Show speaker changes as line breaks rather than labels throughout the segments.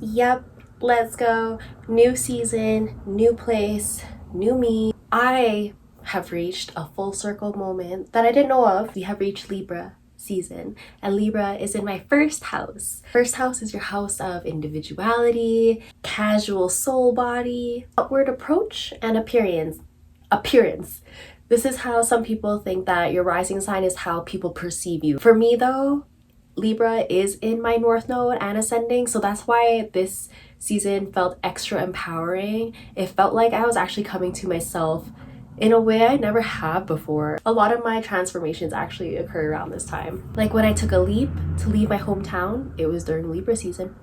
Yep, let's go. New season, new place, new me. I have reached a full circle moment that I didn't know of. We have reached Libra season, and Libra is in my first house. First house is your house of individuality, casual soul body, outward approach, and appearance. This is how some people think that your rising sign is how people perceive you. For me though, Libra is in my North Node and ascending, so that's why this season felt extra empowering. It felt like I was actually coming to myself in a way I never have before. A lot of my transformations actually occur around this time. Like when I took a leap to leave my hometown, it was during Libra season.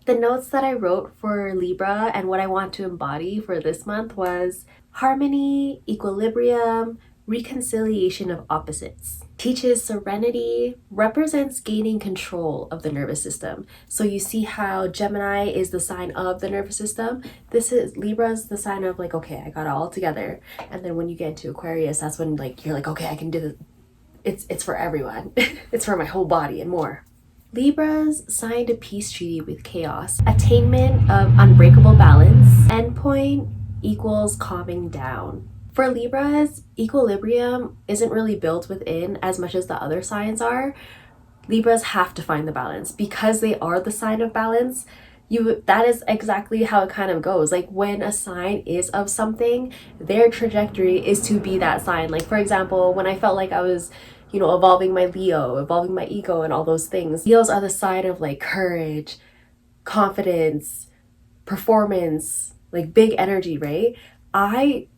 The notes that I wrote for Libra and what I want to embody for this month was harmony, equilibrium, reconciliation of opposites. Teaches serenity, represents gaining control of the nervous system. So you see how Gemini is the sign of the nervous system. This is Libra's the sign of like, okay, I got it all together. And then when you get into Aquarius, that's when like you're like, okay, I can do this. It's for everyone. It's for my whole body and more. Libras signed a peace treaty with chaos. Attainment of unbreakable balance. Endpoint equals calming down. For Libras, equilibrium isn't really built within as much as the other signs are. Libras have to find the balance because they are the sign of balance. That is exactly how it kind of goes. Like when a sign is of something, their trajectory is to be that sign. Like for example, when I felt like I was evolving my Leo, evolving my ego and all those things. Leos are the sign of like courage, confidence, performance, like big energy, right? I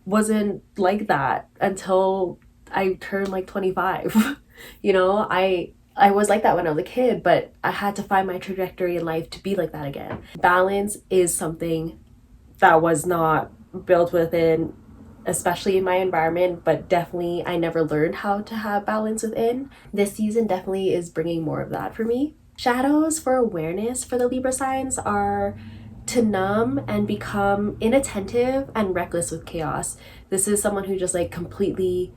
wasn't like that until I turned like 25. I was like that when I was a kid, but I had to find my trajectory in life to be like that again. Balance is something that was not built within, especially in my environment, but definitely I never learned how to have balance within. This season definitely is bringing more of that for me. Shadows for awareness for the Libra signs are to numb and become inattentive and reckless with chaos. This is someone who just like completely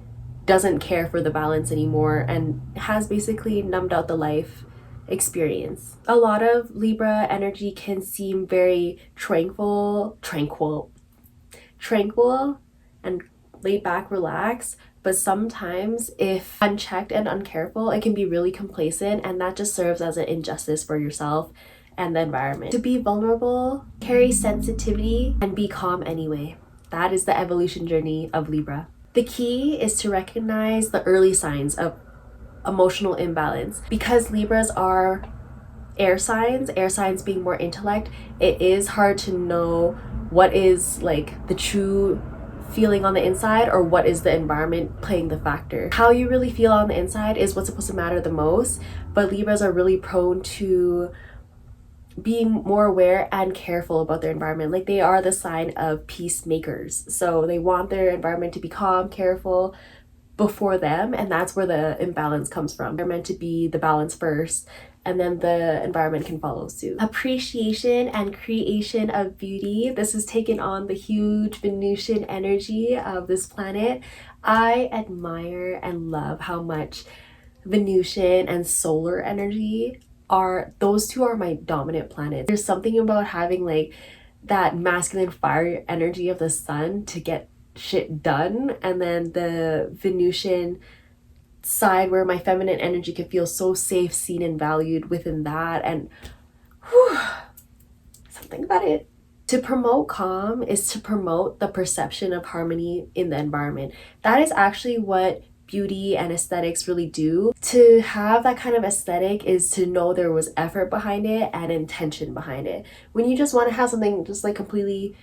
doesn't care for the balance anymore and has basically numbed out the life experience. A lot of Libra energy can seem very tranquil and laid back, relaxed, but sometimes if unchecked and uncareful, it can be really complacent, and that just serves as an injustice for yourself and the environment. To be vulnerable, carry sensitivity, and be calm anyway. That is the evolution journey of Libra. The key is to recognize the early signs of emotional imbalance. Because Libras are air signs being more intellect, it is hard to know what is like the true feeling on the inside or what is the environment playing the factor. How you really feel on the inside is what's supposed to matter the most, but Libras are really prone to being more aware and careful about their environment. Like they are the sign of peacemakers, so they want their environment to be calm, careful before them, and that's where the imbalance comes from. They're meant to be the balance first, and then the environment can follow suit. Appreciation and creation of beauty. This has taken on the huge Venusian energy of this planet. I admire and love how much Venusian and solar energy those two are my dominant planets. There's something about having like that masculine fire energy of the sun to get shit done, and then the Venusian side where my feminine energy can feel so safe, seen, and valued within that, and something about it. To promote calm is to promote the perception of harmony in the environment. That is actually what beauty and aesthetics really do. To have that kind of aesthetic is to know there was effort behind it and intention behind it. When you just want to have something just like completely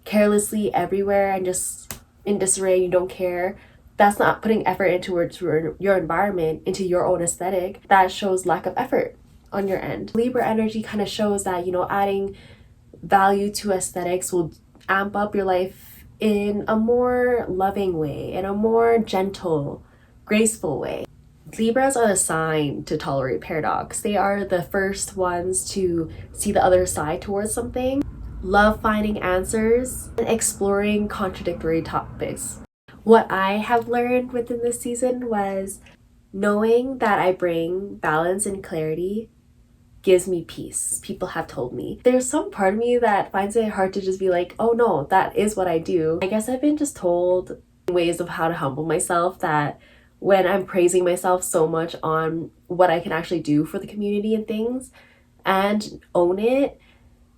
carelessly everywhere and just in disarray, you don't care, that's not putting effort into your environment, into your own aesthetic. That shows lack of effort on your end. Libra energy kind of shows that, adding value to aesthetics will amp up your life in a more loving way, in a more gentle, graceful way. Libras are the sign to tolerate paradox. They are the first ones to see the other side towards something, love finding answers, and exploring contradictory topics. What I have learned within this season was knowing that I bring balance and clarity gives me peace. People have told me. There's some part of me that finds it hard to just be like, oh no, that is what I do. I guess I've been just told ways of how to humble myself, that when I'm praising myself so much on what I can actually do for the community and things and own it,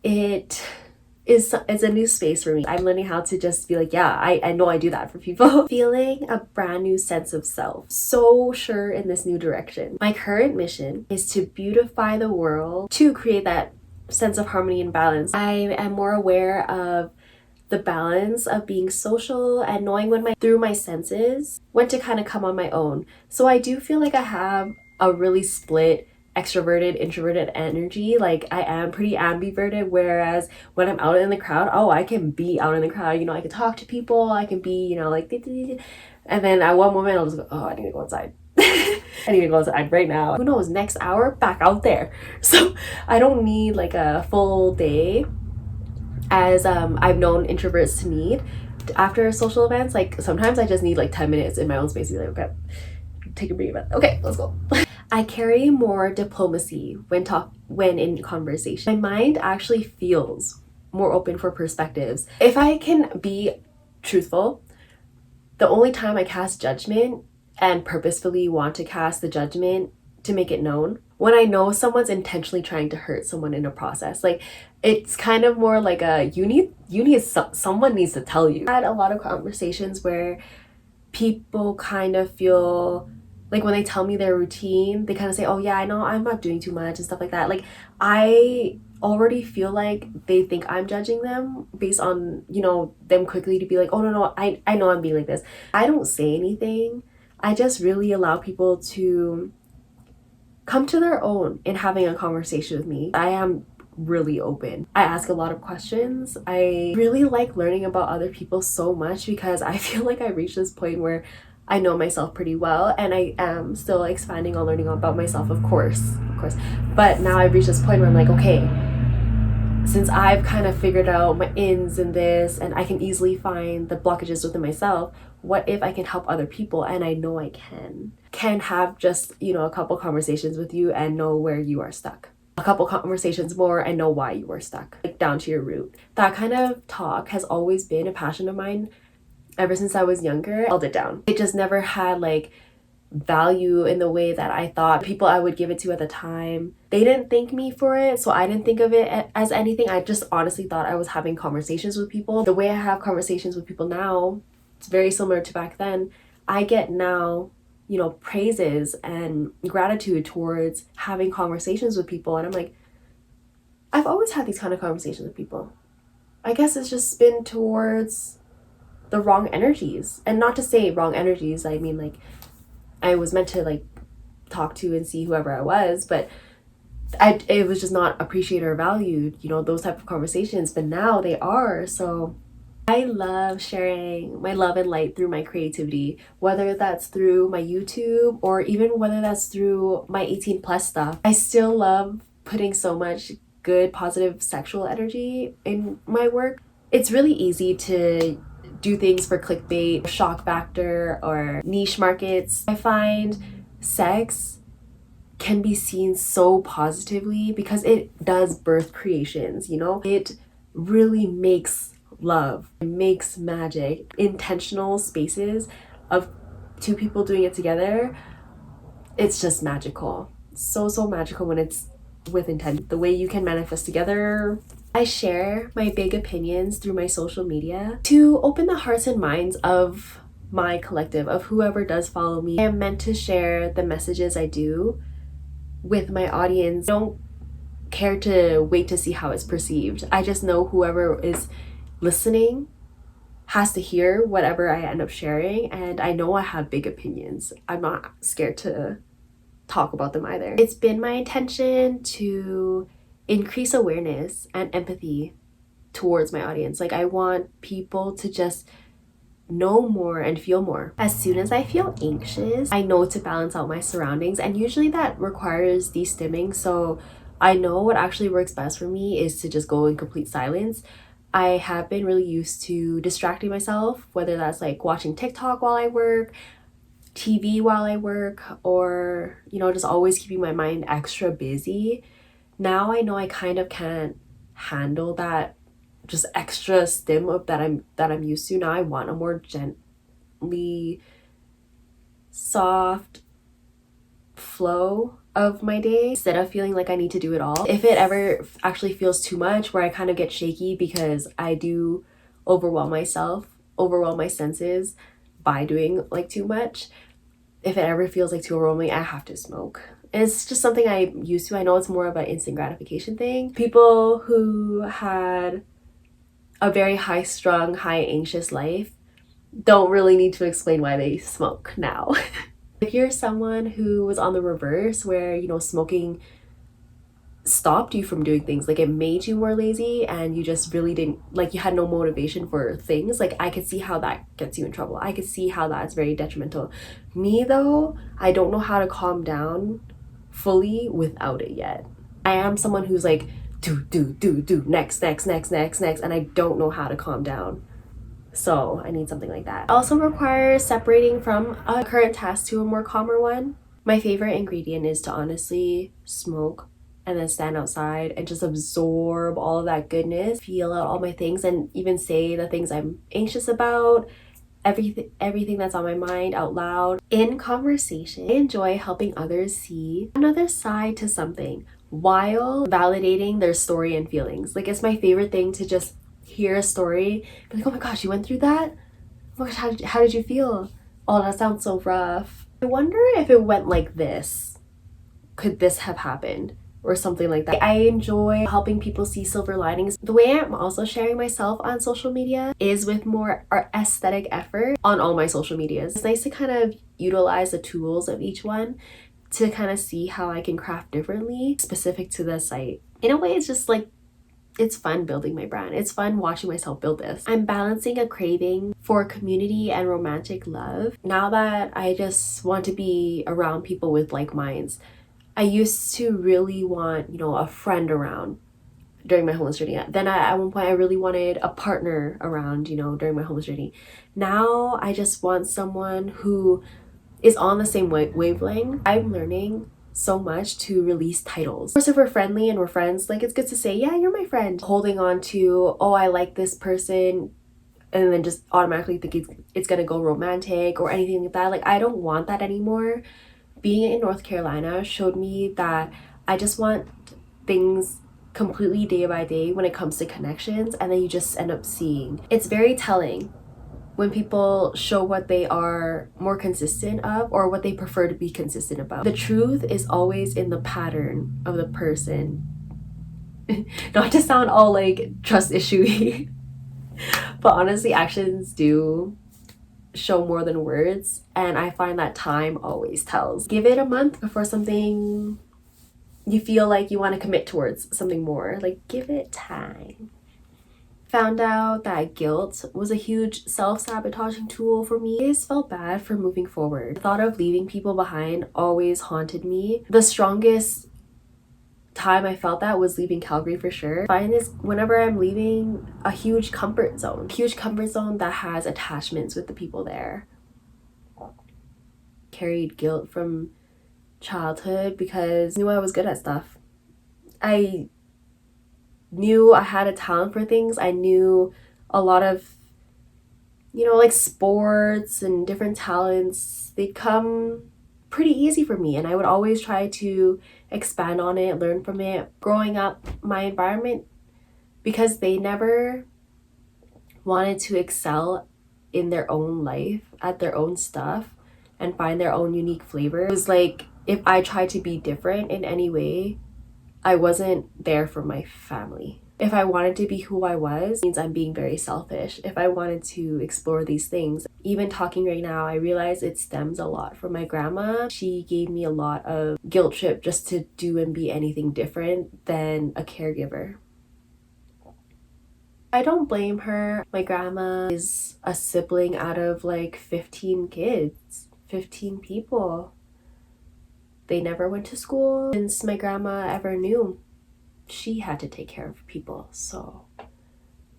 it's a new space for me. I'm learning how to just be like, yeah, I know I do that for people. Feeling a brand new sense of self. So sure in this new direction. My current mission is to beautify the world, to create that sense of harmony and balance. I am more aware of the balance of being social and knowing when through my senses, when to kind of come on my own. So I do feel like I have a really split extroverted introverted energy. Like I am pretty ambiverted, whereas when I'm out in the crowd, oh, I can be out in the crowd, you know, I can talk to people, I can be, you know, like, and then at one moment I'll just go, oh, I need to go outside. I need to go outside right now. Who knows, next hour back out there. So I don't need like a full day as I've known introverts to need after social events. Like sometimes I just need like 10 minutes in my own space to be like, okay, take a breath, okay, let's go. I carry more diplomacy when in conversation. My mind actually feels more open for perspectives. If I can be truthful, the only time I cast judgment and purposefully want to cast the judgment to make it known, when I know someone's intentionally trying to hurt someone in a process. Like it's kind of more like a someone needs to tell you. I had a lot of conversations where people kind of feel like when they tell me their routine, they kind of say, oh yeah, I know I'm not doing too much and stuff like that. Like I already feel like they think I'm judging them based on, you know, them quickly to be like, oh no, I know I'm being like this. I don't say anything. I just really allow people to come to their own in having a conversation with me. I am really open. I ask a lot of questions. I really like learning about other people so much because I feel like I reached this point where I know myself pretty well, and I am still expanding on learning about myself, of course. But now I've reached this point where I'm like, okay, since I've kind of figured out my ins and this, and I can easily find the blockages within myself, what if I can help other people? And I know I can have just, you know, a couple conversations with you and know where you are stuck. A couple conversations more and know why you are stuck, like down to your root. That kind of talk has always been a passion of mine ever since I was younger. I held it down. It just never had like value in the way that I thought people I would give it to at the time. They didn't thank me for it, so I didn't think of it as anything. I just honestly thought I was having conversations with people. The way I have conversations with people now, it's very similar to back then. I get now, you know, praises and gratitude towards having conversations with people, and I'm like, I've always had these kind of conversations with people. I guess it's just been towards the wrong energies. And not to say wrong energies, I mean like I was meant to like talk to and see whoever I was, but it was just not appreciated or valued, you know, those type of conversations. But now they are. So I love sharing my love and light through my creativity, whether that's through my YouTube or even whether that's through my 18 plus stuff. I still love putting so much good positive sexual energy in my work. It's really easy to do things for clickbait, shock factor, or niche markets. I find sex can be seen so positively because it does birth creations, you know? It really makes love, it makes magic. Intentional spaces of two people doing it together, it's just magical. So magical when it's with intent. The way you can manifest together. I share my big opinions through my social media to open the hearts and minds of my collective, of whoever does follow me. I am meant to share the messages I do with my audience. I don't care to wait to see how it's perceived. I just know whoever is listening has to hear whatever I end up sharing, and I know I have big opinions. I'm not scared to talk about them either. It's been my intention to increase awareness and empathy towards my audience. Like I want people to just know more and feel more. As soon as I feel anxious, I know to balance out my surroundings, and usually that requires de-stimming. So I know what actually works best for me is to just go in complete silence. I have been really used to distracting myself, whether that's like watching TikTok while I work, TV while I work, or, you know, just always keeping my mind extra busy. Now I know I kind of can't handle that just extra stim of that I'm used to. Now I want a more gently soft flow of my day instead of feeling like I need to do it all. If it ever actually feels too much where I kind of get shaky because I do overwhelm myself, overwhelm my senses by doing like too much, if it ever feels like too overwhelming, I have to smoke. It's just something I'm used to. I know it's more of an instant gratification thing. People who had a very high strung, high anxious life don't really need to explain why they smoke now. If you're someone who was on the reverse where, you know, smoking stopped you from doing things, like it made you more lazy and you just really didn't, like you had no motivation for things, like I could see how that gets you in trouble. I could see how that's very detrimental. Me though, I don't know how to calm down fully without it yet. I am someone who's like do next, and I don't know how to calm down. So I need something like that. Also requires separating from a current task to a more calmer one. My favorite ingredient is to honestly smoke and then stand outside and just absorb all of that goodness, feel out all my things, and even say the things I'm anxious about, everything that's on my mind out loud. In conversation, I enjoy helping others see another side to something while validating their story and feelings. Like it's my favorite thing to just hear a story, be like, oh my gosh, you went through that? Oh my gosh, how did you feel? Oh, that sounds so rough. I wonder if it went like this, could this have happened? Or something like that. I enjoy helping people see silver linings. The way I'm also sharing myself on social media is with more aesthetic effort on all my social medias. It's nice to kind of utilize the tools of each one to kind of see how I can craft differently specific to the site. In a way, it's just like, it's fun building my brand. It's fun watching myself build this. I'm balancing a craving for community and romantic love now that I just want to be around people with like minds. I used to really want, you know, a friend around during my homeless journey. Then at one point I really wanted a partner around, you know, during my homeless journey. Now I just want someone who is on the same wavelength. I'm learning so much to release titles. Of course, if we're friendly and we're friends, like it's good to say, yeah, you're my friend. Holding on to, oh, I like this person, and then just automatically think it's gonna go romantic or anything like that. Like I don't want that anymore. Being in North Carolina showed me that I just want things completely day by day when it comes to connections, and then you just end up seeing. It's very telling when people show what they are more consistent of or what they prefer to be consistent about. The truth is always in the pattern of the person. Not to sound all like trust issue-y, but honestly, actions do show more than words, and I find that time always tells. Give it a month before something you feel like you want to commit towards something more. Like give it time. Found out that guilt was a huge self-sabotaging tool for me. I always felt bad for moving forward. The thought of leaving people behind always haunted me. The strongest time I felt that was leaving Calgary for sure. I find this whenever I'm leaving a huge comfort zone that has attachments with the people there. Carried guilt from childhood because I knew I was good at stuff. I knew I had a talent for things. I knew a lot of, you know, like sports and different talents, they come pretty easy for me, and I would always try to expand on it, learn from it. Growing up, my environment, because they never wanted to excel in their own life, at their own stuff, and find their own unique flavor. It was like if I tried to be different in any way, I wasn't there for my family. If I wanted to be who I was, it means I'm being very selfish. If I wanted to explore these things, even talking right now, I realize it stems a lot from my grandma. She gave me a lot of guilt trip just to do and be anything different than a caregiver. I don't blame her. My grandma is a sibling out of like 15 kids, 15 people. They never went to school. Since my grandma ever knew, she had to take care of people. So,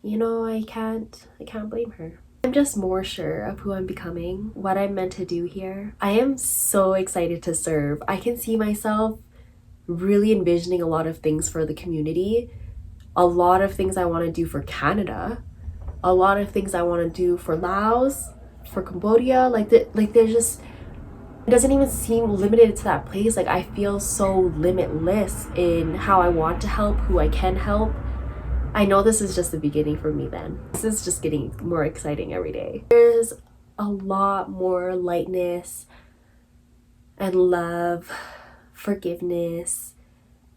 you know, I can't blame her. I'm just more sure of who I'm becoming, what I'm meant to do here. I am so excited to serve. I can see myself really envisioning a lot of things for the community, a lot of things I want to do for Canada, a lot of things I want to do for Laos, for Cambodia. There's just, it doesn't even seem limited to that place. Like, I feel so limitless in how I want to help, who I can help. I know this is just the beginning for me then. This is just getting more exciting every day. There's a lot more lightness and love, forgiveness,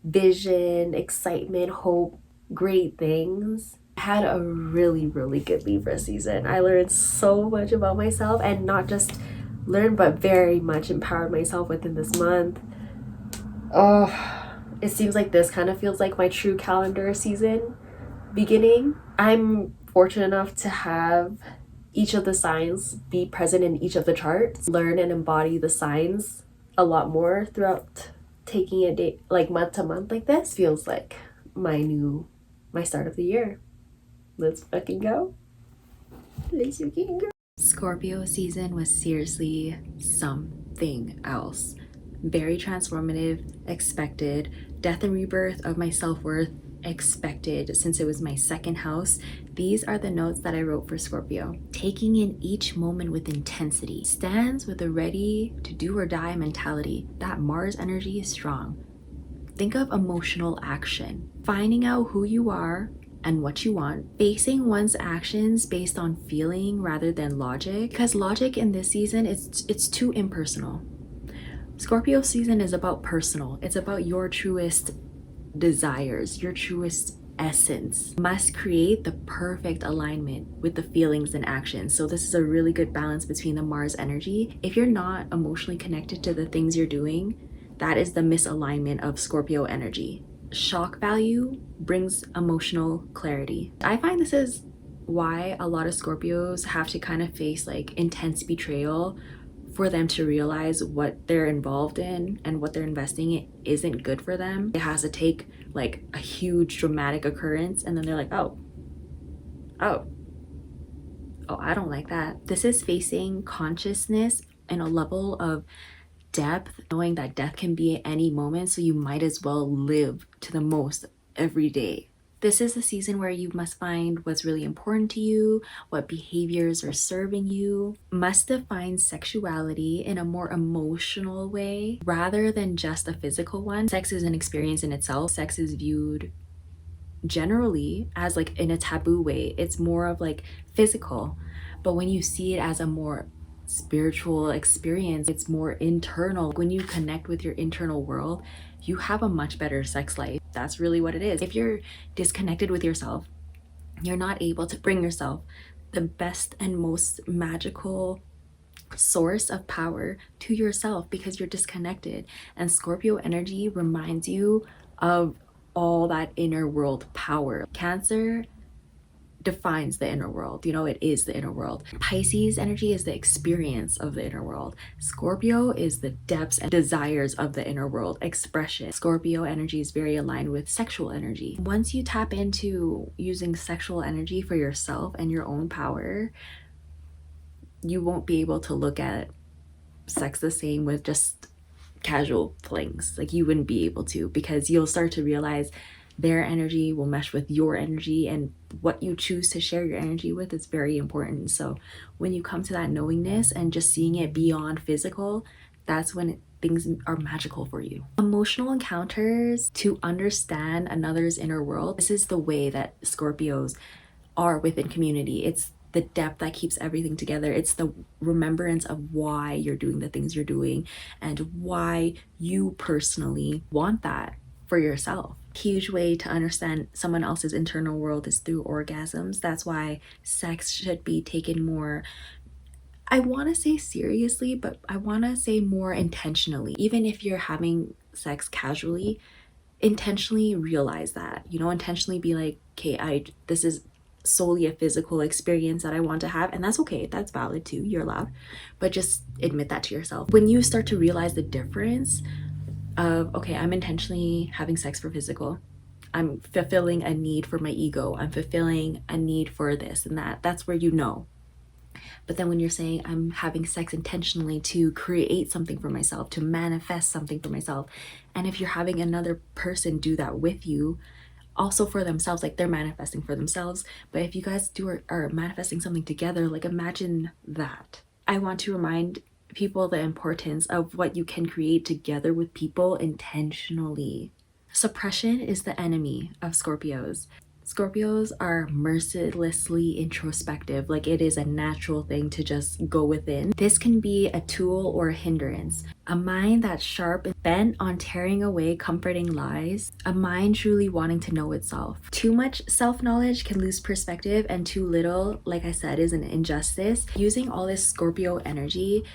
vision, excitement, hope, great things. I had a really, really good Libra season. I learned so much about myself, and not just learned, but very much empowered myself within this month. Oh, it seems like this kind of feels like my true calendar season beginning. I'm fortunate enough to have each of the signs be present in each of the charts, learn and embody the signs a lot more throughout taking a day, like month to month. Like, this feels like my start of the year. Let's fucking go. Let's fucking go. Scorpio season was seriously something else. Very transformative, expected. Death and rebirth of my self-worth, expected, since it was my second house. These are the notes that I wrote for Scorpio. Taking in each moment with intensity. Stands with a ready to do or die mentality. That Mars energy is strong. Think of emotional action. Finding out who you are and what you want. Basing one's actions based on feeling rather than logic. Because logic in this season, it's too impersonal. Scorpio season is about personal. It's about your truest desires, your truest essence. Must create the perfect alignment with the feelings and actions. So this is a really good balance between the Mars energy. If you're not emotionally connected to the things you're doing, that is the misalignment of Scorpio energy. Shock value brings emotional clarity. I find this is why a lot of Scorpios have to kind of face like intense betrayal for them to realize what they're involved in and what they're investing in isn't good for them. It has to take like a huge dramatic occurrence, and then they're like, oh, I don't like that. This is facing consciousness in a level of depth, knowing that death can be at any moment, so you might as well live to the most every day. This is a season where you must find what's really important to you, what behaviors are serving you. Must define sexuality in a more emotional way rather than just a physical one. Sex is an experience in itself. Sex is viewed generally as like in a taboo way. It's more of like physical, but when you see it as a more spiritual experience, it's more internal. When you connect with your internal world, you have a much better sex life. That's really what it is. If you're disconnected with yourself, you're not able to bring yourself the best and most magical source of power to yourself because you're disconnected. And Scorpio energy reminds you of all that inner world power. Cancer defines the inner world. You know, it is the inner world. Pisces energy is the experience of the inner world. Scorpio is the depths and desires of the inner world, expression. Scorpio energy is very aligned with sexual energy. Once you tap into using sexual energy for yourself and your own power, you won't be able to look at sex the same with just casual flings. Like, you wouldn't be able to, because you'll start to realize their energy will mesh with your energy, and what you choose to share your energy with is very important. So when you come to that knowingness and just seeing it beyond physical, that's when things are magical for you. Emotional encounters to understand another's inner world. This is the way that Scorpios are within community. It's the depth that keeps everything together. It's the remembrance of why you're doing the things you're doing and why you personally want that for yourself. Huge way to understand someone else's internal world is through orgasms. That's why sex should be taken more, I want to say seriously, but I want to say more intentionally. Even if you're having sex casually, intentionally realize that, you know, intentionally be like, okay, this is solely a physical experience that I want to have, and that's okay, that's valid too, you're allowed, but just admit that to yourself. When you start to realize the difference of, okay, I'm intentionally having sex for physical, I'm fulfilling a need for my ego, I'm fulfilling a need for this and that, that's where you know
But then when you're saying I'm having sex intentionally to create something for myself, to manifest something for myself, and if you're having another person do that with you, also for themselves, like they're manifesting for themselves, but if you guys are manifesting something together, like imagine that. I want to remind people the importance of what you can create together with people intentionally. Suppression is the enemy of Scorpios. Scorpios are mercilessly introspective, like it is a natural thing to just go within. This can be a tool or a hindrance. A mind that's sharp and bent on tearing away comforting lies. A mind truly wanting to know itself. Too much self-knowledge can lose perspective, and too little, like I said, is an injustice. Using all this Scorpio energy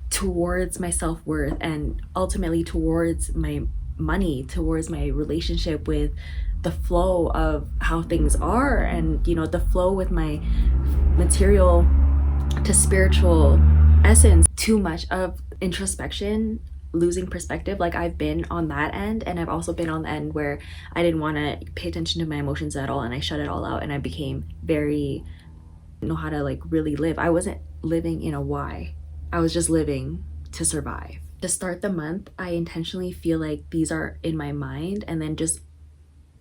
towards my self-worth and ultimately towards my money, towards my relationship with the flow of how things are, and you know, the flow with my material to spiritual essence. Too much of introspection, losing perspective. Like I've been on that end, and I've also been on the end where I didn't want to pay attention to my emotions at all, and I shut it all out, and I became very know how to like really live. I wasn't living in a why, I was just living to survive. To start the month, I intentionally feel like these are in my mind, and then just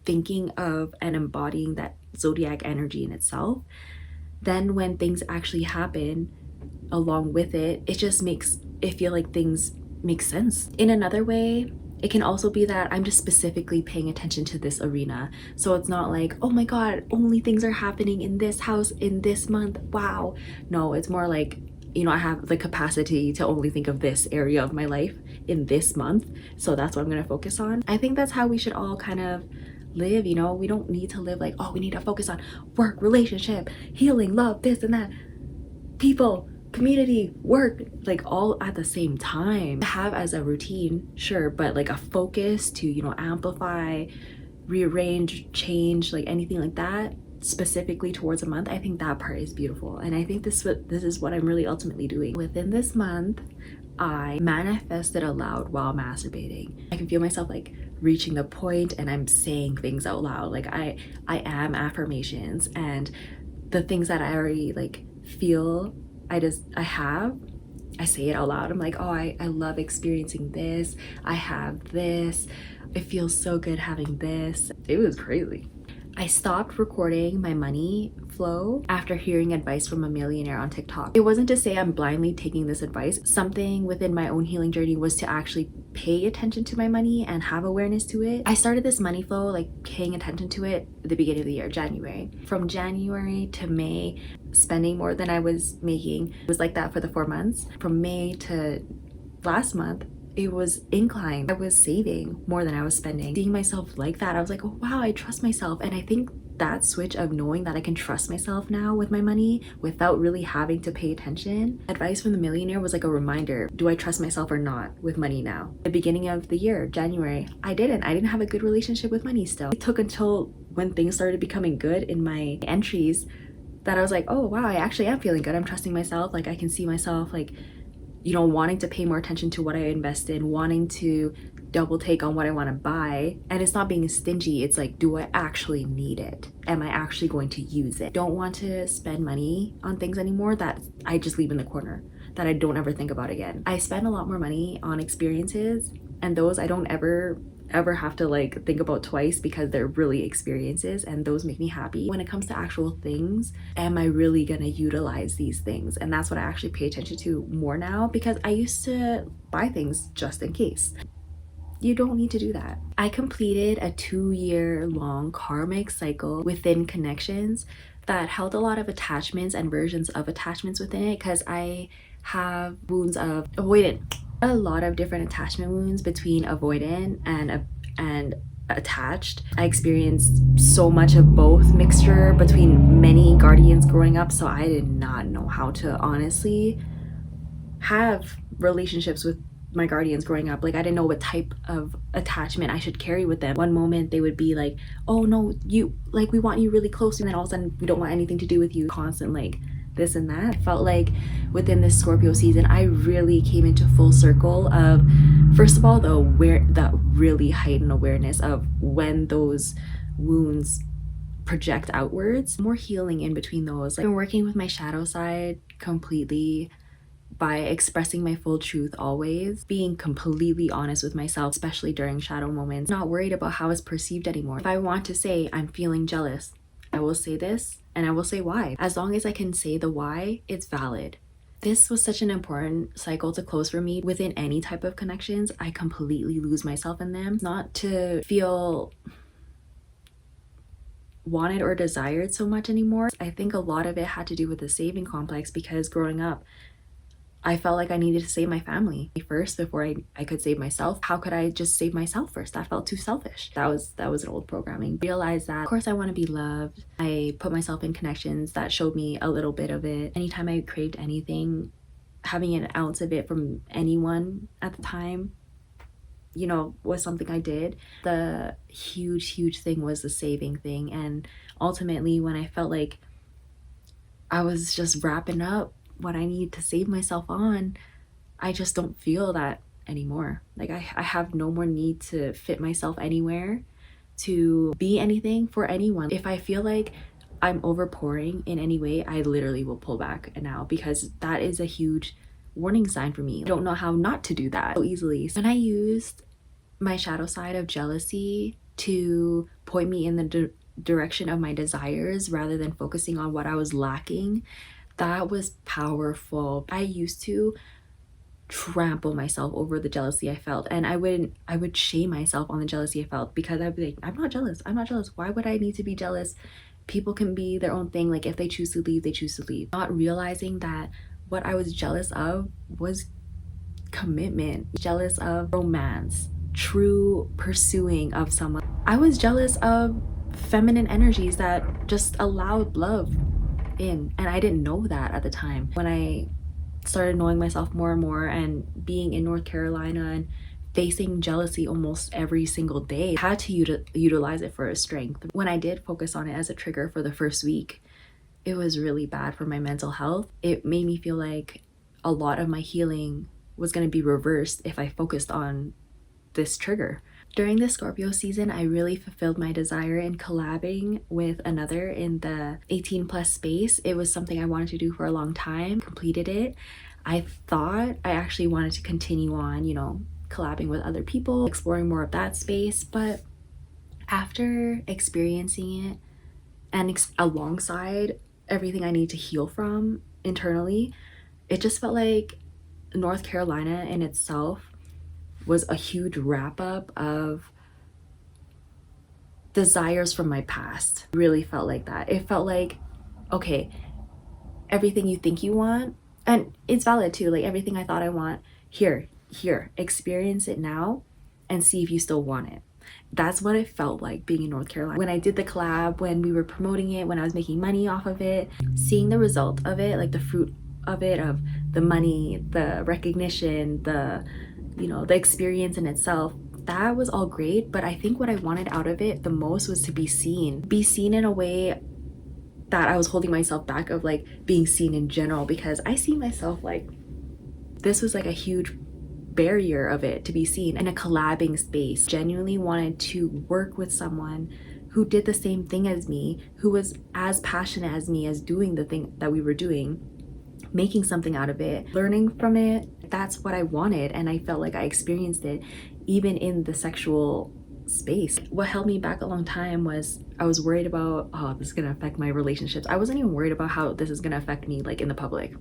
thinking of and embodying that zodiac energy in itself. Then when things actually happen along with it, it just makes it feel like things make sense. In another way, it can also be that I'm just specifically paying attention to this arena. So it's not like, oh my God, only things are happening in this house in this month. Wow. No, it's more like, you know, I have the capacity to only think of this area of my life in this month. So that's what I'm going to focus on. I think that's how we should all kind of live. You know, we don't need to live like, oh, we need to focus on work, relationship, healing, love, this and that, people, community, work, like all at the same time. Have as a routine, sure, but like a focus to, you know, amplify, rearrange, change, like anything like that specifically towards a month. I think that part is beautiful, and I think this is what I'm really ultimately doing. Within this month, I manifested aloud while masturbating. I can feel myself like reaching the point, and I'm saying things out loud. Like I am affirmations, and the things that I already like feel, I say it out loud. I'm like, oh, I love experiencing this. I have this. It feels so good having this. It was crazy. I stopped recording my money flow after hearing advice from a millionaire on TikTok. It wasn't to say I'm blindly taking this advice. Something within my own healing journey was to actually pay attention to my money and have awareness to it. I started this money flow, like paying attention to it at the beginning of the year, January. From January to May, spending more than I was making. It was like that for the 4 months. From May to last month, it was inclined. I was saving more than I was spending. Seeing myself like that, I was like, oh wow, I trust myself. And I think that switch of knowing that I can trust myself now with my money without really having to pay attention. Advice from the millionaire was like a reminder. Do I trust myself or not with money now? The beginning of the year, January, I didn't have a good relationship with money still. It took until when things started becoming good in my entries that I was like, oh wow, I actually am feeling good. I'm trusting myself. Like I can see myself like, you know, wanting to pay more attention to what I invest in, wanting to double take on what I want to buy. And it's not being stingy. It's like, do I actually need it? Am I actually going to use it? Don't want to spend money on things anymore that I just leave in the corner, that I don't ever think about again. I spend a lot more money on experiences, and those I don't ever have to like think about twice because they're really experiences, and those make me happy. When it comes to actual things, am I really gonna utilize these things? And that's what I actually pay attention to more now, because I used to buy things just in case. You don't need to do that. I completed a 2-year-long karmic cycle within connections that held a lot of attachments and versions of attachments within it, because I have wounds of avoidant, a lot of different attachment wounds between avoidant and attached. I experienced so much of both mixture between many guardians growing up, so I did not know how to honestly have relationships with my guardians growing up. Like I didn't know what type of attachment I should carry with them. One moment they would be like, oh no, you like, we want you really close, and then all of a sudden we don't want anything to do with you. Constant like this and that. I felt like within this Scorpio season, I really came into full circle of, first of all, the really heightened awareness of when those wounds project outwards, more healing in between those. Like, I've been working with my shadow side completely by expressing my full truth always, being completely honest with myself, especially during shadow moments, not worried about how it's perceived anymore. If I want to say I'm feeling jealous, I will say this and I will say why. As long as I can say the why, it's valid. This was such an important cycle to close for me. Within any type of connections, I completely lose myself in them. Not to feel wanted or desired so much anymore. I think a lot of it had to do with the saving complex, because growing up, I felt like I needed to save my family first before I could save myself. How could I just save myself first? That felt too selfish. That was an old programming. Realized that of course I want to be loved. I put myself in connections that showed me a little bit of it. Anytime I craved anything, having an ounce of it from anyone at the time, you know, was something I did. The huge thing was the saving thing. And ultimately, when I felt like I was just wrapping up what I need to save myself on, I just don't feel that anymore. Like I have no more need to fit myself anywhere, to be anything for anyone. If I feel like I'm overpouring in any way, I literally will pull back now, because that is a huge warning sign for me. I don't know how not to do that so easily. When I used my shadow side of jealousy to point me in the direction of my desires rather than focusing on what I was lacking, that was powerful. I used to trample myself over the jealousy I felt, and I would shame myself on the jealousy I felt, because I'd be like, I'm not jealous. Why would I need to be jealous? People can be their own thing. Like if they choose to leave, they choose to leave. Not realizing that what I was jealous of was commitment, jealous of romance, true pursuing of someone. I was jealous of feminine energies that just allowed love in, and I didn't know that at the time. When I started knowing myself more and more, and being in North Carolina and facing jealousy almost every single day, I had to utilize it for a strength. When I did focus on it as a trigger for the first week, it was really bad for my mental health. It made me feel like a lot of my healing was going to be reversed if I focused on this trigger. During the Scorpio season, I really fulfilled my desire in collabing with another in the 18 plus space. It was something I wanted to do for a long time, completed it. I thought I actually wanted to continue on, you know, collabing with other people, exploring more of that space. But after experiencing it and alongside everything I need to heal from internally, it just felt like North Carolina in itself was a huge wrap up of desires from my past. It really felt like that. It felt like, okay, everything you think you want, and it's valid too, like everything I thought I want, here, experience it now and see if you still want it. That's what it felt like being in North Carolina. When I did the collab, when we were promoting it, when I was making money off of it, seeing the result of it, like the fruit of it, of the money, the recognition, the, you know, the experience in itself, that was all great. But I think what I wanted out of it the most was to be seen in a way that I was holding myself back of, like being seen in general, because I see myself like this was like a huge barrier of it to be seen in a collabing space. Genuinely wanted to work with someone who did the same thing as me, who was as passionate as me as doing the thing that we were doing, making something out of it, learning from it. That's what I wanted, and I felt like I experienced it even in the sexual space. What held me back a long time was I was worried about, oh, this is gonna affect my relationships. I wasn't even worried about how this is gonna affect me like in the public.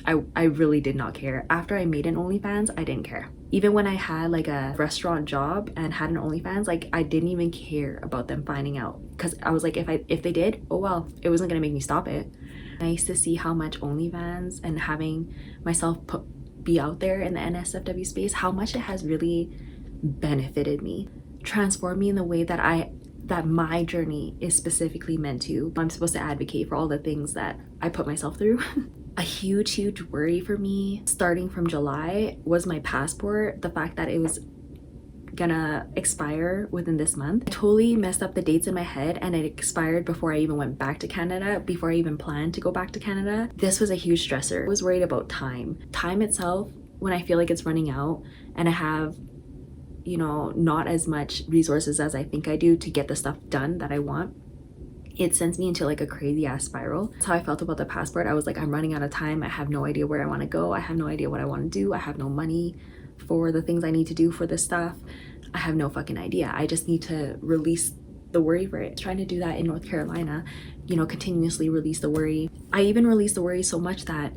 I really did not care. After I made an OnlyFans, I didn't care. Even when I had like a restaurant job and had an OnlyFans, like I didn't even care about them finding out, because I was like, if they did, oh well, it wasn't gonna make me stop it. Nice to see how much OnlyFans and having myself be out there in the NSFW space, how much it has really benefited me, transformed me in the way that my journey is specifically meant to. I'm supposed to advocate for all the things that I put myself through. A huge worry for me starting from July was my passport. The fact that it was gonna expire within this month. I totally messed up the dates in my head, and it expired before I even went back to Canada, before I even planned to go back to Canada. This was a huge stressor. I was worried about time itself. When I feel like it's running out and I have, you know, not as much resources as I think I do to get the stuff done that I want, it sends me into like a crazy ass spiral. That's how I felt about the passport. I was like, I'm running out of time. I have no idea where I want to go. I have no idea what I want to do. I have no money for the things I need to do for this stuff. I have no fucking idea. I just need to release the worry for it. Trying to do that in North Carolina, you know, continuously release the worry. I even released the worry so much that,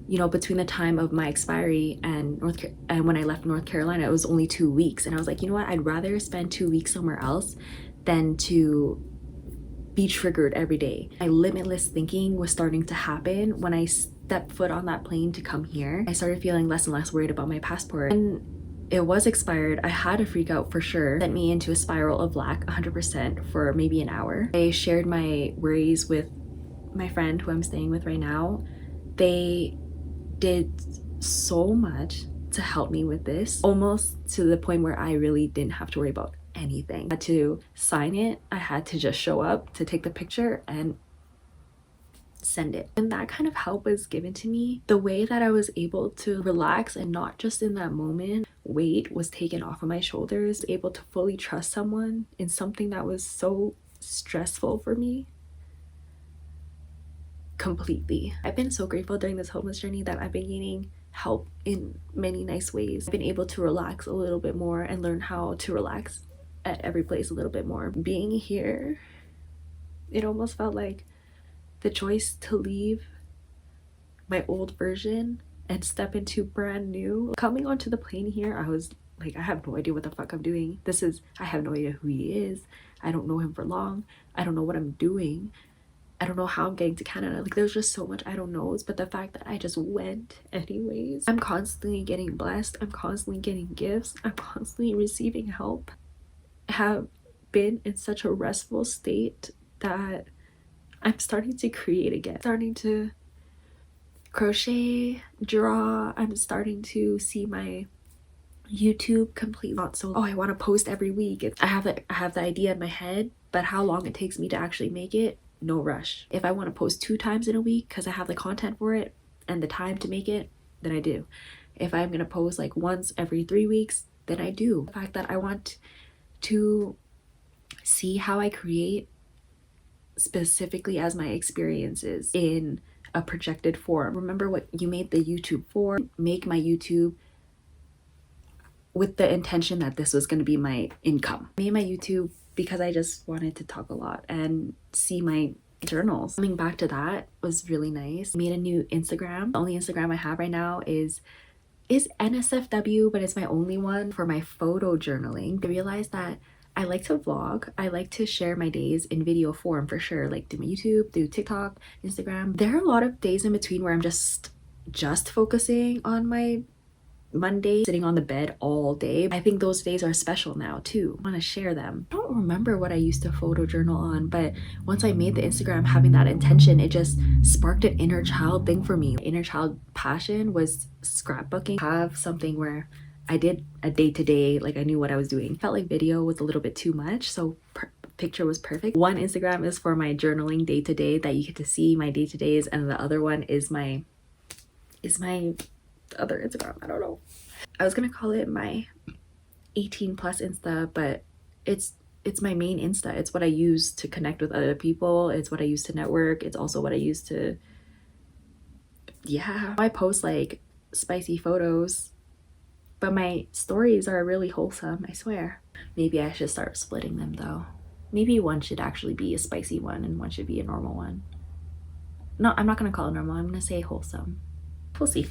you know, between the time of my expiry and when I left North Carolina, it was only 2 weeks. And I was like, you know what? I'd rather spend 2 weeks somewhere else than to be triggered every day. My limitless thinking was starting to happen when I stepped foot on that plane to come here. I started feeling less and less worried about my passport. And it was expired. I had a freak out for sure. Sent me into a spiral of lack 100% for maybe an hour. I shared my worries with my friend who I'm staying with right now. They did so much to help me with this, almost to the point where I really didn't have to worry about anything. I had to sign it. I had to just show up to take the picture and send it. And that kind of help was given to me. The way that I was able to relax and not just in that moment, weight was taken off of my shoulders, able to fully trust someone in something that was so stressful for me. Completely. I've been so grateful during this homeless journey that I've been gaining help in many nice ways. I've been able to relax a little bit more and learn how to relax at every place a little bit more. Being here, it almost felt like the choice to leave my old version and step into brand new. Coming onto the plane here, I was like, I have no idea what the fuck I'm doing. I have no idea who he is. I don't know him for long. I don't know what I'm doing. I don't know how I'm getting to Canada. Like, there's just so much I don't know. But the fact that I just went anyways, I'm constantly getting blessed. I'm constantly getting gifts. I'm constantly receiving help. I have been in such a restful state that I'm starting to create again. Starting to crochet, draw. I'm starting to see my YouTube complete. Not so, oh, I want to post every week. I have the idea in my head, but how long it takes me to actually make it, no rush. If I want to post 2 times in a week because I have the content for it and the time to make it, then I do. If I'm gonna post like once every 3 weeks, then I do. The fact that I want to see how I create specifically as my experiences in a projected form. Remember what you made the YouTube for. Make my YouTube with the intention that this was going to be my income. I made my YouTube because I just wanted to talk a lot and see my journals. Coming back to that was really nice. I made a new Instagram. The only Instagram I have right now is NSFW, but it's my only one for my photo journaling. I realized that I like to vlog. I like to share my days in video form for sure, like through my YouTube, through TikTok, Instagram. There are a lot of days in between where I'm just focusing on my Monday, sitting on the bed all day. I think those days are special now too. I want to share them. I don't remember what I used to photo journal on, but once I made the Instagram having that intention, it just sparked an inner child thing for me. Inner child passion was scrapbooking. I have something where I did a day-to-day, like I knew what I was doing. Felt like video was a little bit too much, so picture was perfect. One Instagram is for my journaling day-to-day that you get to see my day-to-days, and the other one is my other Instagram. I don't know. I was gonna call it my 18 plus Insta, but it's my main Insta. It's what I use to connect with other people. It's what I use to network. It's also what I use to, yeah. I post like spicy photos, but my stories are really wholesome, I swear. Maybe I should start splitting them though. Maybe one should actually be a spicy one and one should be a normal one. No, I'm not gonna call it normal. I'm gonna say wholesome. We'll see.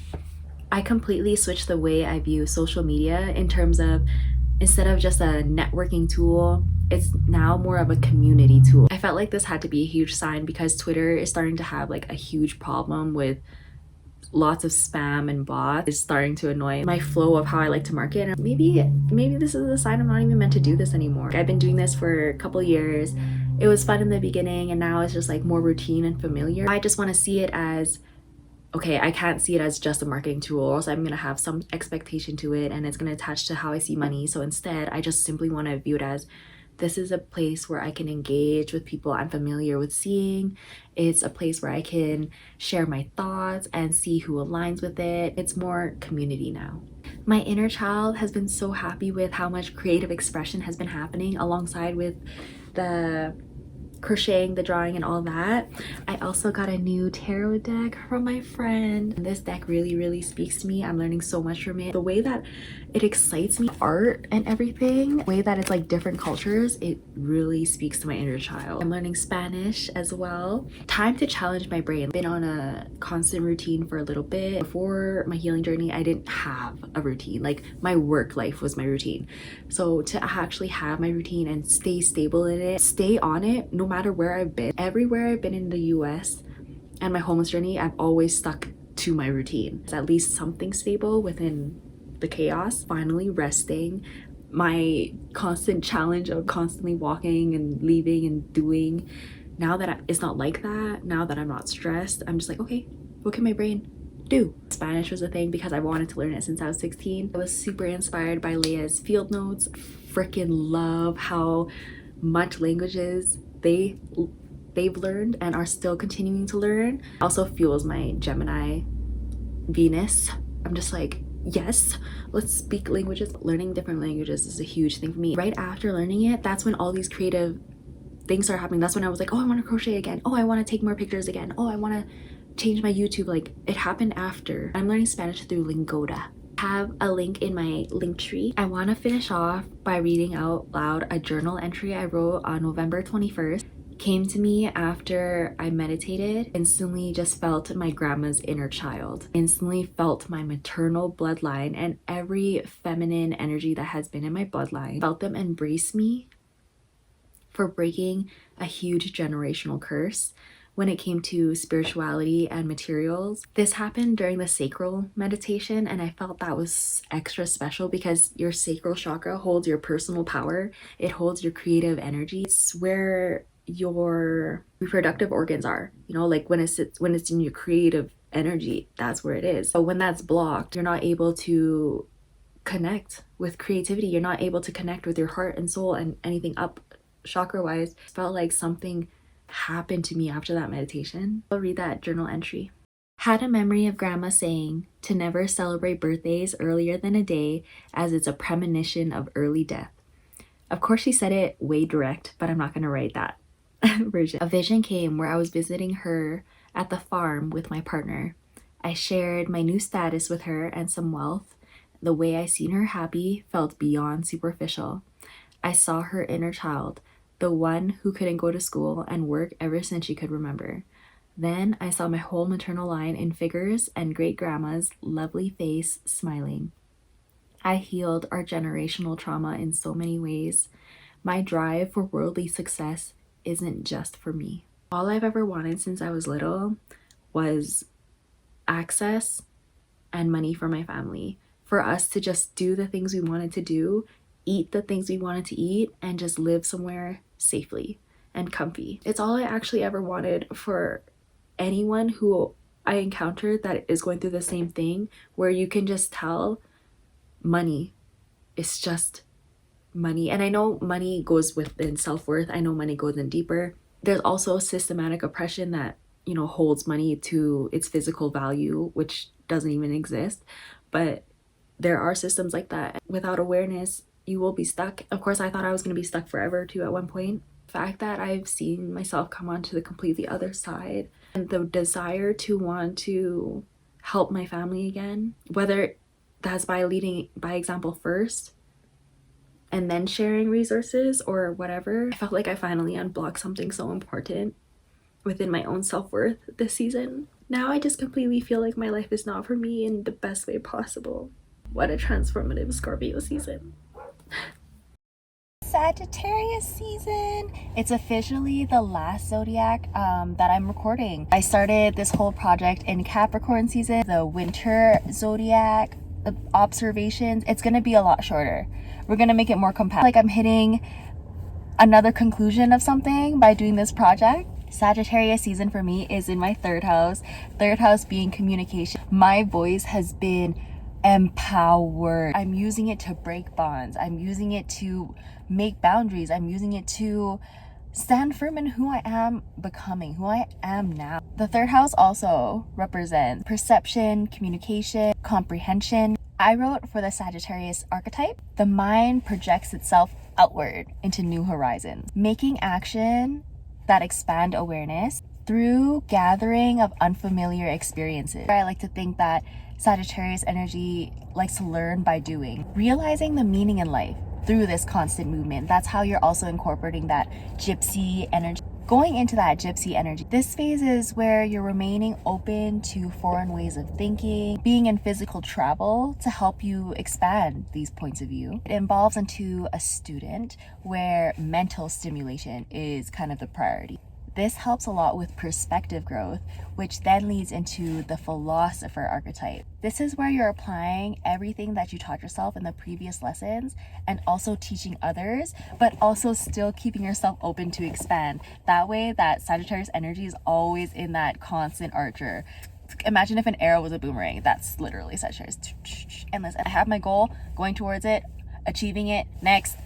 I completely switched the way I view social media in terms of, instead of just a networking tool, it's now more of a community tool. I felt like this had to be a huge sign because Twitter is starting to have like a huge problem with lots of spam and bots. Is starting to annoy my flow of how I like to market. And maybe this is a sign I'm not even meant to do this anymore. I've been doing this for a couple years. It was fun in the beginning and now it's just like more routine and familiar. I just want to see it as, okay, I can't see it as just a marketing tool, so I'm gonna have some expectation to it and it's gonna attach to how I see money. So instead, I just simply want to view it as, this is a place where I can engage with people I'm familiar with seeing. It's a place where I can share my thoughts and see who aligns with it. It's more community now. My inner child has been so happy with how much creative expression has been happening alongside with the crocheting, the drawing, and all that, I also got a new tarot deck from my friend. This deck really speaks to me. I'm learning so much from it. The way that it excites me, art and everything, the way that it's like different cultures, it really speaks to my inner child. I'm learning Spanish as well. Time to challenge my brain. Been on a constant routine for a little bit. Before my healing journey, I didn't have a routine. Like, my work life was my routine. So to actually have my routine and stay stable in it, stay on it, no matter where I've been. Everywhere I've been in the US and my homeless journey, I've always stuck to my routine. It's at least something stable within the chaos. Finally resting. My constant challenge of constantly walking and leaving and doing, now that it's not like that, now that I'm not stressed, I'm just like, okay, what can my brain do? Spanish was a thing because I wanted to learn it since I was 16. I was super inspired by Leia's field notes. Freaking love how much languages they've learned and are still continuing to learn. Also fuels my Gemini Venus. I'm just like, yes, let's speak languages. Learning different languages is a huge thing for me. Right after learning it, that's when all these creative things started happening. That's when I was like, oh, I want to crochet again. Oh, I want to take more pictures again. Oh, I want to change my YouTube. Like, it happened after. I'm learning Spanish through Lingoda. Have a link in my link tree. I want to finish off by reading out loud a journal entry I wrote on November 21st. Came to me after I meditated. Instantly just felt my grandma's inner child. Instantly felt my maternal bloodline and every feminine energy that has been in my bloodline. Felt them embrace me for breaking a huge generational curse when it came to spirituality and materials. This happened during the sacral meditation, and I felt that was extra special because your sacral chakra holds your personal power. It holds your creative energy. It's where your reproductive organs are, you know, like when it's in your creative energy, that's where it is. So when that's blocked, you're not able to connect with creativity. You're not able to connect with your heart and soul and anything up chakra wise. Felt like something happened to me after that meditation. I'll read that journal entry. Had a memory of grandma saying to never celebrate birthdays earlier than a day, as it's a premonition of early death. Of course she said it way direct, but I'm not going to write that version. A vision came where I was visiting her at the farm with my partner. I shared my new status with her and some wealth. The way I seen her happy felt beyond superficial. I saw her inner child, the one who couldn't go to school and work ever since she could remember. Then I saw my whole maternal line in figures and great-grandma's lovely face smiling. I healed our generational trauma in so many ways. My drive for worldly success isn't just for me. All I've ever wanted since I was little was access and money for my family. For us to just do the things we wanted to do, eat the things we wanted to eat, and just live somewhere safely and comfy. It's all I actually ever wanted for anyone who I encountered that is going through the same thing, where you can just tell money is just money. And I know money goes within self-worth. I know money goes in deeper. There's also systematic oppression that, you know, holds money to its physical value, which doesn't even exist. But there are systems like that. Without awareness, you will be stuck. Of course, I thought I was going to be stuck forever too at one point. The fact that I've seen myself come onto the completely other side, and the desire to want to help my family again, whether that's by leading by example first and then sharing resources or whatever, I felt like I finally unblocked something so important within my own self-worth this season. Now I just completely feel like my life is not for me in the best way possible. What a transformative Scorpio season. Sagittarius season. It's officially the last zodiac that I'm recording. I started this whole project in Capricorn season, the winter zodiac observations. It's gonna be a lot shorter. We're gonna make it more compact. Like I'm hitting another conclusion of something by doing this project. Sagittarius season for me is in my third house being communication. My voice has been empowered. I'm using it to break bonds. I'm using it to make boundaries. I'm using it to stand firm in who I am becoming, who I am now. The third house also represents perception, communication, comprehension. I wrote for the Sagittarius archetype. The mind projects itself outward into new horizons. Making action that expand awareness through gathering of unfamiliar experiences. I like to think that Sagittarius energy likes to learn by doing, realizing the meaning in life through this constant movement. That's how you're also incorporating that gypsy energy. Going into that gypsy energy, this phase is where you're remaining open to foreign ways of thinking, being in physical travel to help you expand these points of view. It evolves into a student where mental stimulation is kind of the priority. This helps a lot with perspective growth, which then leads into the philosopher archetype. This is where you're applying everything that you taught yourself in the previous lessons and also teaching others, but also still keeping yourself open to expand. That way, that Sagittarius energy is always in that constant archer. Imagine if an arrow was a boomerang. That's literally Sagittarius. Endless. I have my goal, going towards it, achieving it, next.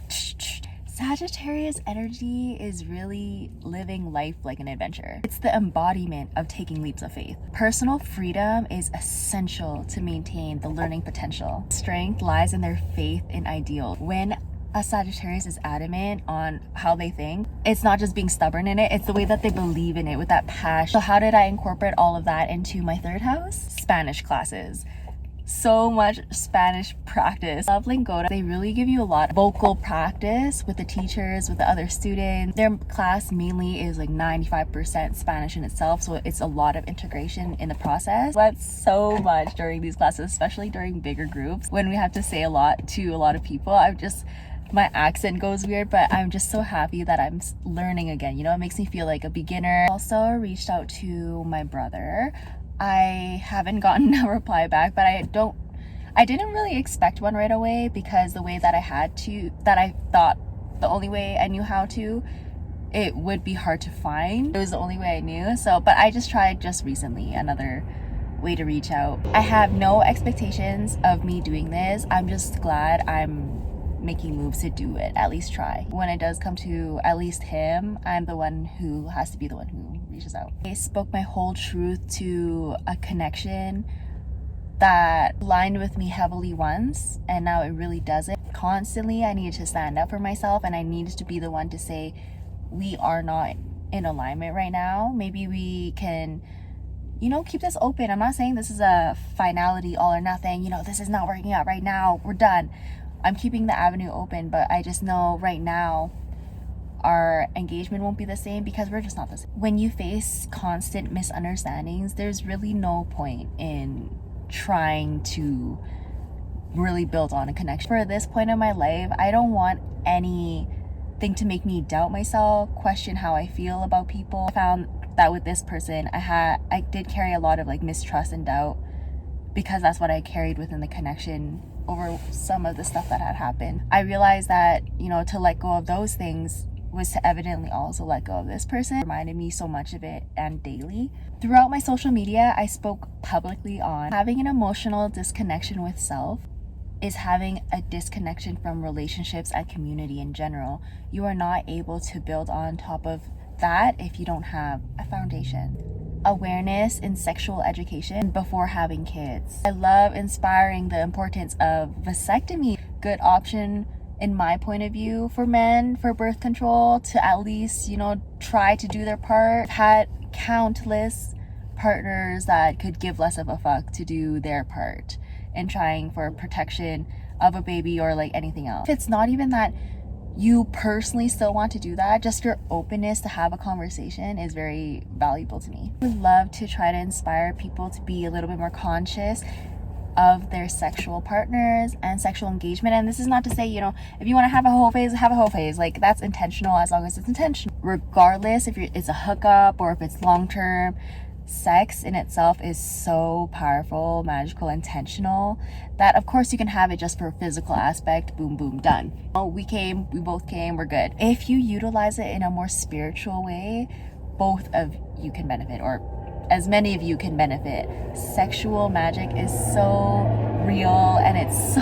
Sagittarius energy is really living life like an adventure. It's the embodiment of taking leaps of faith. Personal freedom is essential to maintain the learning potential. Strength lies in their faith in ideals. When a Sagittarius is adamant on how they think, it's not just being stubborn in it, it's the way that they believe in it with that passion. So how did I incorporate all of that into my third house? Spanish classes. So much Spanish practice. Love Lingoda. They really give you a lot of vocal practice with the teachers, with the other students. Their class mainly is like 95% Spanish in itself, so it's a lot of integration in the process. But so much during these classes, especially during bigger groups when we have to say a lot to a lot of people. My accent goes weird, but I'm just so happy that I'm learning again. You know, it makes me feel like a beginner. Also reached out to my brother. I haven't gotten a reply back, but I didn't really expect one right away, because the way that I thought the only way I knew how to, it would be hard to find. It was the only way I knew. But I just tried just recently another way to reach out. I have no expectations of me doing this. I'm just glad I'm making moves to do it, at least try. When it does come to at least him, I'm the one who has to be the one who reaches out. I spoke my whole truth to a connection that aligned with me heavily once, and now it really doesn't. Constantly, I needed to stand up for myself, and I needed to be the one to say, we are not in alignment right now. Maybe we can, keep this open. I'm not saying this is a finality, all or nothing. This is not working out right now. We're done. I'm keeping the avenue open, but I just know right now our engagement won't be the same because we're just not the same. When you face constant misunderstandings, there's really no point in trying to really build on a connection. For this point in my life, I don't want anything to make me doubt myself, question how I feel about people. I found that with this person, I did carry a lot of mistrust and doubt, because that's what I carried within the connection over some of the stuff that had happened. I realized that, to let go of those things was to evidently also let go of this person. It reminded me so much of it, and daily. Throughout my social media, I spoke publicly on having an emotional disconnection with self is having a disconnection from relationships and community in general. You are not able to build on top of that if you don't have a foundation. Awareness in sexual education before having kids. I love inspiring the importance of vasectomy. Good option in my point of view for men for birth control, to at least, try to do their part. Had countless partners that could give less of a fuck to do their part in trying for protection of a baby or anything else. If it's not even that you personally still want to do that, just your openness to have a conversation is very valuable to me. I would love to try to inspire people to be a little bit more conscious of their sexual partners and sexual engagement. And this is not to say, if you want to have a whole phase, have a whole phase. That's intentional, as long as it's intentional. Regardless if it's a hookup or if it's long-term, sex in itself is so powerful, magical, intentional, that of course you can have it just for a physical aspect. Boom, boom, done. We both came, we're good. If you utilize it in a more spiritual way, both of you can benefit, or as many of you can benefit. Sexual magic is so real, and it's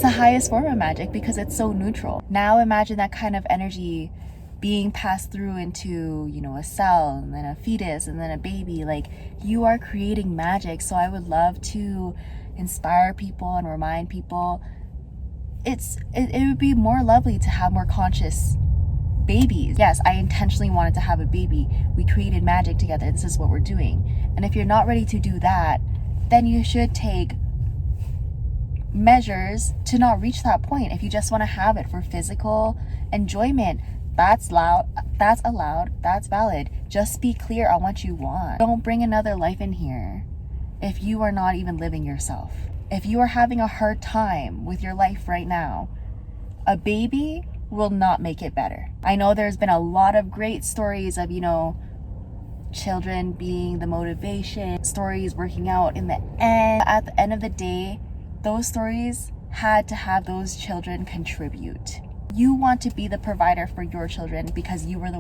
the highest form of magic because it's so neutral. Now imagine that kind of energy being passed through into, a cell, and then a fetus, and then a baby. You are creating magic. So I would love to inspire people and remind people it would be more lovely to have more conscious babies. Yes, I intentionally wanted to have a baby. We created magic together. This is what we're doing. And if you're not ready to do that, then you should take measures to not reach that point. If you just want to have it for physical enjoyment, that's allowed, that's valid. Just be clear on what you want. Don't bring another life in here if you are not even living yourself. If you are having a hard time with your life right now, a baby will not make it better. I know there's been a lot of great stories of, children being the motivation, stories working out in the end. At the end of the day, those stories had to have those children contribute. You want to be the provider for your children because you were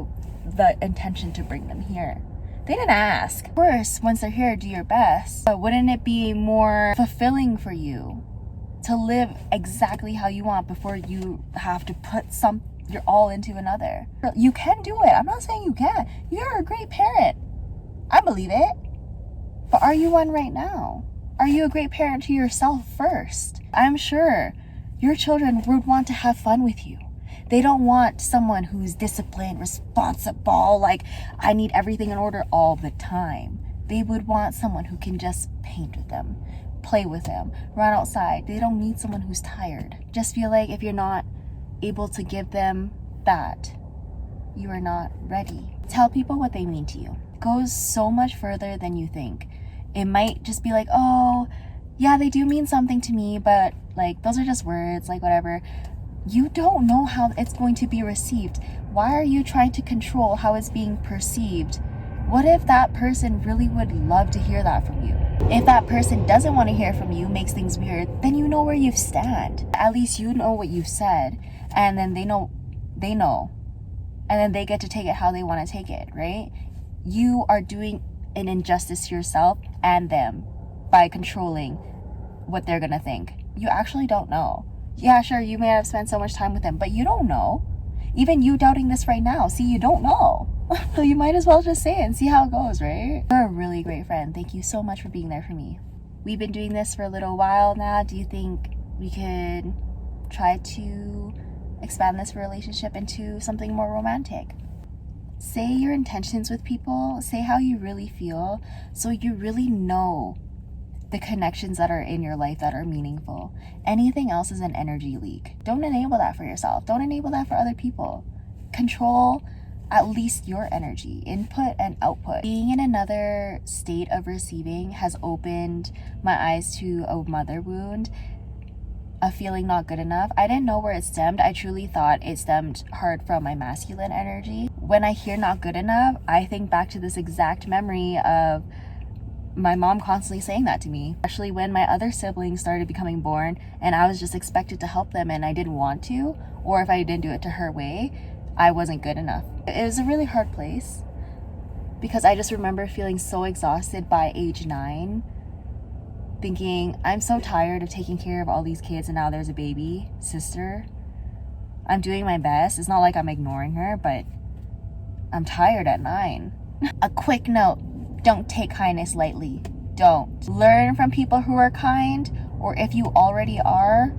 the intention to bring them here. They didn't ask. Of course, once they're here, do your best. But wouldn't it be more fulfilling for you to live exactly how you want before you have to put your all into another? You can do it. I'm not saying you can't. You're a great parent. I believe it. But are you one right now? Are you a great parent to yourself first? I'm sure your children would want to have fun with you. They don't want someone who's disciplined, responsible, like I need everything in order all the time. They would want someone who can just paint with them, play with them, run outside. They don't need someone who's tired. Just feel like if you're not able to give them that, you are not ready. Tell people what they mean to you. It goes so much further than you think. It might just be like, oh, yeah, they do mean something to me, but like those are just words, like whatever. You don't know how it's going to be received. Why are you trying to control how it's being perceived? What if that person really would love to hear that from you? If that person doesn't want to hear from you, makes things weird, then you know where you stand. At least you know what you've said, and then they know. And then they get to take it how they want to take it, right? You are doing an injustice to yourself and them by controlling what they're gonna think. You actually don't know. Yeah, sure, you may have spent so much time with them, but you don't know. Even you doubting this right now, see, you don't know. So you might as well just say it and see how it goes, right? You're a really great friend. Thank you so much for being there for me. We've been doing this for a little while now. Do you think we could try to expand this relationship into something more romantic? Say your intentions with people. Say how you really feel, so you really know the connections that are in your life that are meaningful. Anything else is an energy leak. Don't enable that for yourself. Don't enable that for other people. Control at least your energy, input and output. Being in another state of receiving has opened my eyes to a mother wound, a feeling not good enough. I didn't know where it stemmed. I truly thought it stemmed hard from my masculine energy. When I hear not good enough, I think back to this exact memory of my mom constantly saying that to me, especially when my other siblings started becoming born and I was just expected to help them and I didn't want to, or if I didn't do it to her way, I wasn't good enough. It was a really hard place because I just remember feeling so exhausted by age 9, thinking I'm so tired of taking care of all these kids and now there's a baby sister. I'm doing my best. It's not like I'm ignoring her, but I'm tired at 9. A quick note. Don't take kindness lightly. Don't. Learn from people who are kind, or if you already are,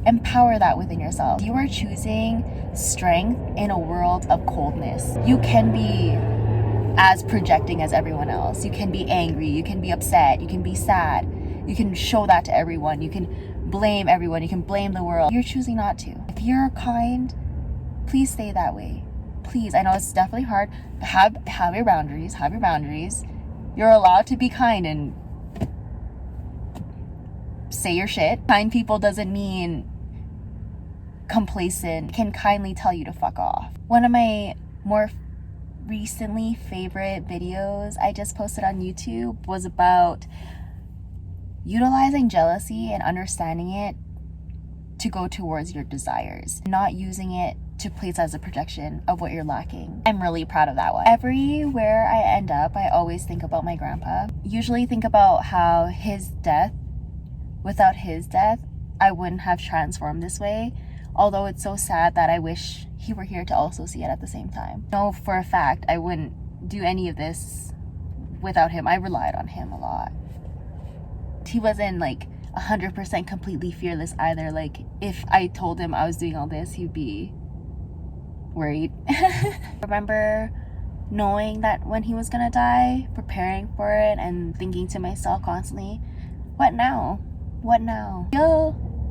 empower that within yourself. You are choosing strength in a world of coldness. You can be as projecting as everyone else. You can be angry, you can be upset, you can be sad. You can show that to everyone. You can blame everyone, you can blame the world. You're choosing not to. If you're kind, please stay that way. Please. I know it's definitely hard. Have your boundaries. Have your boundaries. You're allowed to be kind and say your shit. Kind people doesn't mean complacent. Can kindly tell you to fuck off. One of my more recently favorite videos I just posted on YouTube was about utilizing jealousy and understanding it to go towards your desires, not using it to place as a projection of what you're lacking. I'm really proud of that one. Everywhere I end up, I always think about my grandpa. Usually think about how without his death, I wouldn't have transformed this way. Although it's so sad that I wish he were here to also see it at the same time. I know for a fact I wouldn't do any of this without him. I relied on him a lot. He wasn't like 100% completely fearless either. Like if I told him I was doing all this, he'd be worried. Remember knowing that when he was gonna die, preparing for it, and thinking to myself constantly, what now? What now?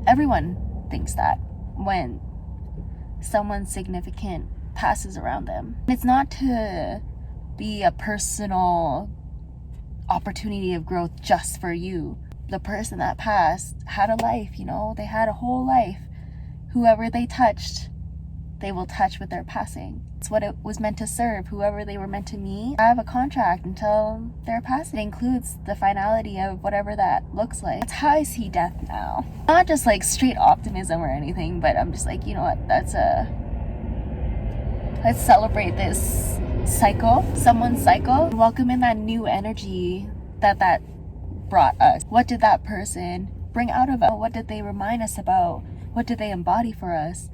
Everyone thinks that when someone significant passes around them. It's not to be a personal opportunity of growth just for you. The person that passed had a life, you know, they had a whole life. Whoever they touched, they will touch with their passing. It's what it was meant to serve. Whoever they were meant to meet, have a contract until their passing. It includes the finality of whatever that looks like. That's how I see death now. Not just like straight optimism or anything, but I'm just like, you know what, let's celebrate this cycle, someone's cycle. Welcome in that new energy that brought us. What did that person bring out of us? What did they remind us about? What did they embody for us?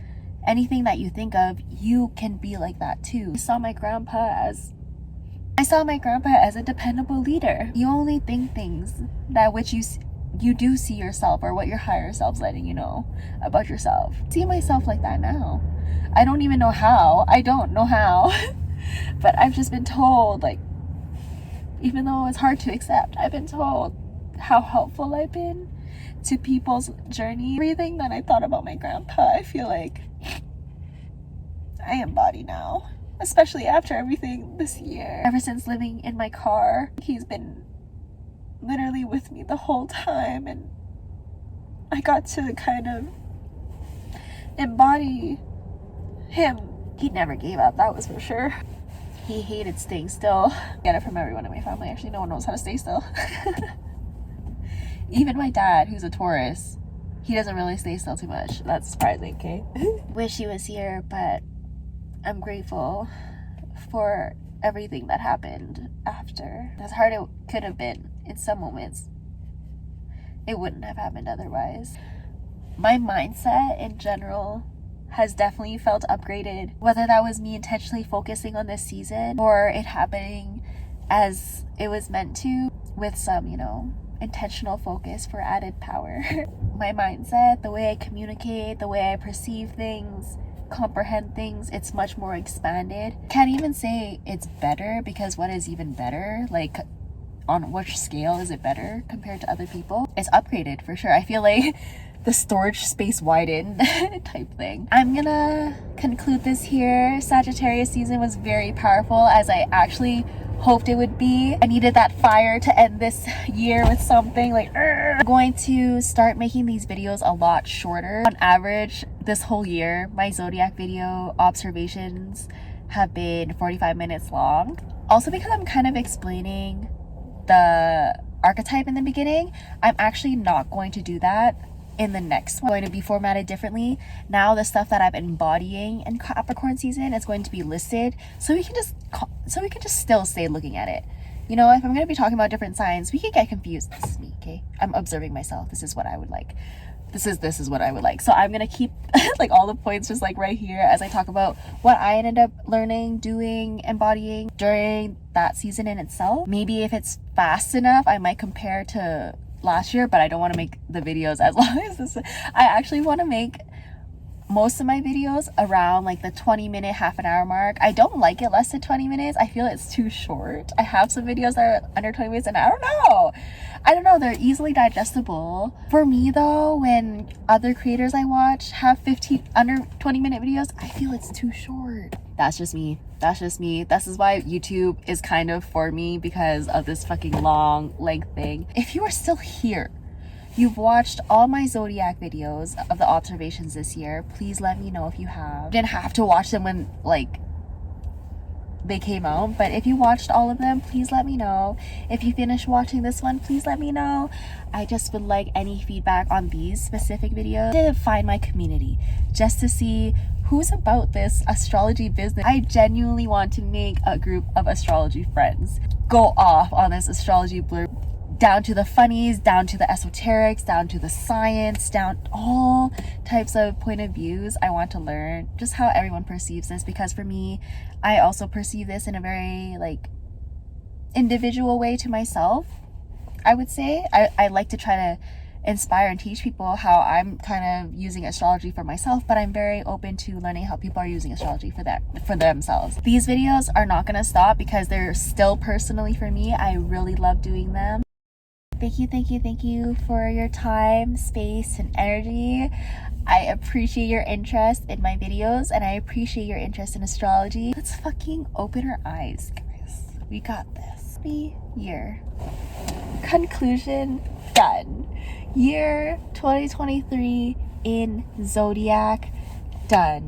Anything that you think of, you can be like that too. I saw my grandpa as a dependable leader. You only think things that which you do see yourself, or what your higher self's letting you know about yourself. I see myself like that now. I don't even know how. I don't know how. But I've just been told, like, even though it's hard to accept, I've been told how helpful I've been to people's journey. Everything that I thought about my grandpa, I feel like I embody now, especially after everything this year. Ever since living in my car, he's been literally with me the whole time, and I got to kind of embody him. He never gave up, that was for sure. He hated staying still. I get it from everyone in my family. Actually, no one knows how to stay still. Even my dad, who's a Taurus, he doesn't really stay still too much. That's surprising, okay? Wish he was here, but I'm grateful for everything that happened after. As hard it could have been in some moments, it wouldn't have happened otherwise. My mindset in general has definitely felt upgraded, whether that was me intentionally focusing on this season or it happening as it was meant to, with some, you know, intentional focus for added power. My mindset, the way I communicate, the way I perceive things, comprehend things, it's much more expanded. Can't even say it's better, because what is even better? Like, on which scale is it better compared to other people? It's upgraded for sure. I feel like the storage space widened type thing. I'm gonna conclude this here. Sagittarius season was very powerful, as I actually hoped it would be. I needed that fire to end this year with something like I'm going to start making these videos a lot shorter. On average, this whole year, my zodiac video observations have been 45 minutes long. Also, because I'm kind of explaining the archetype in the beginning, I'm actually not going to do that in the next one. It's going to be formatted differently. Now the stuff that I'm embodying in Capricorn season is going to be listed, so we can just still stay looking at it. You know, if I'm going to be talking about different signs, we can get confused. This is me, okay? I'm observing myself. This is what I would like. This is what I would like. So I'm going to keep like all the points just like right here as I talk about what I ended up learning, doing, embodying during that season in itself. Maybe if it's fast enough, I might compare to last year, but I don't want to make the videos as long as this. I actually want to make most of my videos around like the 20-minute, half an hour mark. I don't like it less than 20 minutes. I feel it's too short. I have some videos that are under 20 minutes and I don't know, they're easily digestible. For me though, when other creators I watch have under 20-minute videos, I feel it's too short. That's just me. This is why YouTube is kind of for me, because of this fucking long length thing. If you are still here, you've watched all my zodiac videos of the observations this year, please let me know if you have. You didn't have to watch them when like they came out, but if you watched all of them, please let me know. If you finished watching this one, please let me know. I just would like any feedback on these specific videos to find my community, just to see who's about this astrology business. I genuinely want to make a group of astrology friends go off on this astrology blurb, down to the funnies, down to the esoterics, down to the science, down all types of point of views. I want to learn just how everyone perceives this, because for me, I also perceive this in a very like individual way to myself. I would say I like to try to inspire and teach people how I'm kind of using astrology for myself, but I'm very open to learning how people are using astrology for themselves. These videos are not going to stop because they're still personally for me. I really love doing them. Thank you for your time, space, and energy. I appreciate your interest in my videos, and I appreciate your interest in astrology. Let's fucking open our eyes, guys. We got this. Year. Conclusion done. Year 2023 in Zodiac done.